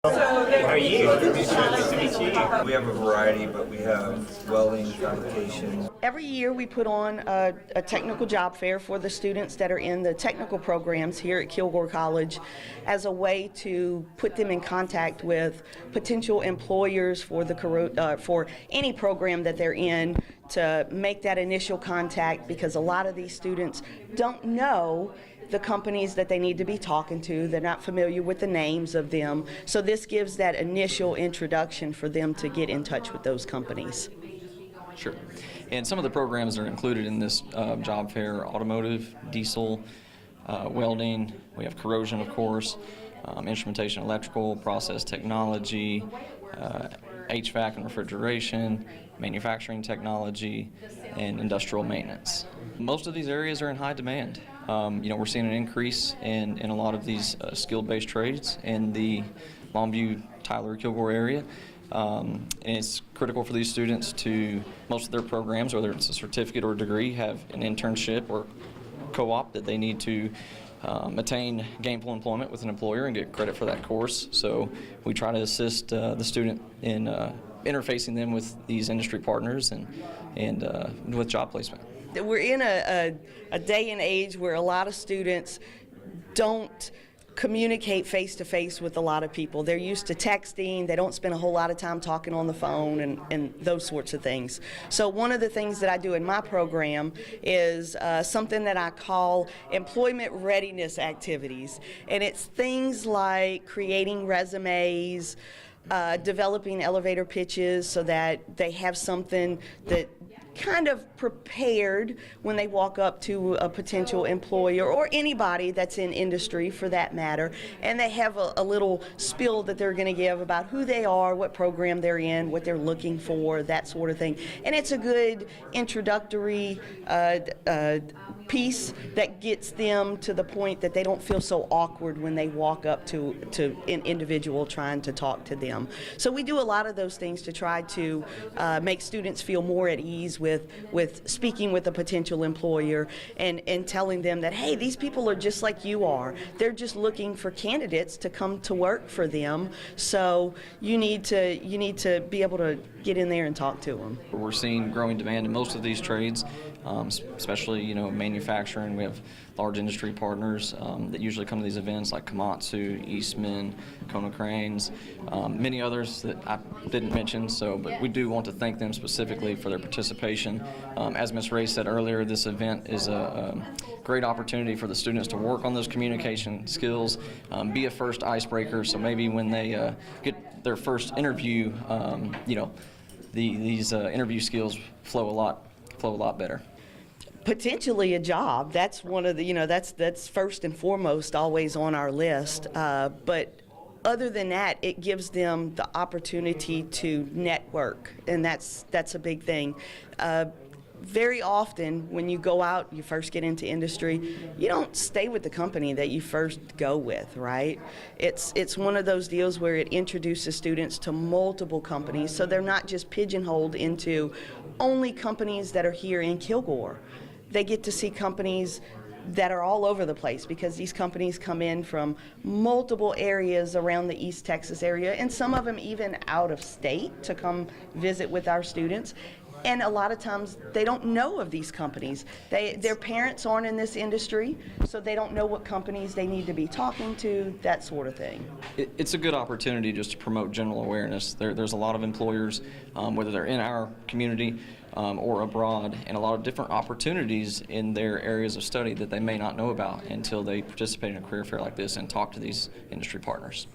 How are you? Nice to meet you. We have a variety, but we have welding, fabrication. Every year we put on a technical job fair for the students that are in the technical programs here at Kilgore College as a way to put them in contact with potential employers for for any program that they're in, to make that initial contact, because a lot of these students don't know the companies that they need to be talking to. They're not familiar with the names of them. So this gives that initial introduction for them to get in touch with those companies. Sure. And some of the programs that are included in this job fair: automotive, diesel, welding, we have corrosion, of course, instrumentation, electrical, process technology, HVAC and refrigeration, manufacturing technology, and industrial maintenance. Most of these areas are in high demand. We're seeing an increase in a lot of these skill-based trades in the Longview, Tyler, Kilgore area. And it's critical for these students to, most of their programs, whether it's a certificate or a degree, have an internship or co-op that they need to attain gainful employment with an employer and get credit for that course. So we try to assist the student in interfacing them with these industry partners and with job placement. We're in a day and age where a lot of students don't communicate face-to-face with a lot of people. They're used to texting. They don't spend a whole lot of time talking on the phone and those sorts of things. So one of the things that I do in my program is something that I call employment readiness activities. And it's things like creating resumes, developing elevator pitches so that they have something that kind of prepared when they walk up to a potential employer or anybody that's in industry for that matter, and they have a little spiel that they're going to give about who they are, what program they're in, what they're looking for, that sort of thing. And it's a good introductory piece that gets them to the point that they don't feel so awkward when they walk up to an individual trying to talk to them. So we do a lot of those things to try to make students feel more at ease with speaking with a potential employer and telling them that, hey, these people are just like you are. They're just looking for candidates to come to work for them. So you need to be able to get in there and talk to them. We're seeing growing demand in most of these trades, especially manufacturing. We have large industry partners that usually come to these events, like Komatsu, Eastman, Kona Cranes, many others that I didn't mention. But we do want to thank them specifically for their participation. As Ms. Ray said earlier, this event is a great opportunity for the students to work on those communication skills, be a first icebreaker. So maybe when they get their first interview, these interview skills flow a lot better. Potentially a job. That's one of the, that's first and foremost always on our list. But other than that, it gives them the opportunity to network, and that's a big thing. Very often when you go out, you first get into industry, you don't stay with the company that you first go with, right? It's one of those deals where it introduces students to multiple companies, so they're not just pigeonholed into only companies that are here in Kilgore. They get to see companies that are all over the place, because these companies come in from multiple areas around the East Texas area, and some of them even out of state to come visit with our students. And a lot of times they don't know of these companies. Their parents aren't in this industry, so they don't know what companies they need to be talking to, that sort of thing. It's a good opportunity just to promote general awareness. There's a lot of employers, whether they're in our community or abroad, and a lot of different opportunities in their areas of study that they may not know about until they participate in a career fair like this and talk to these industry partners.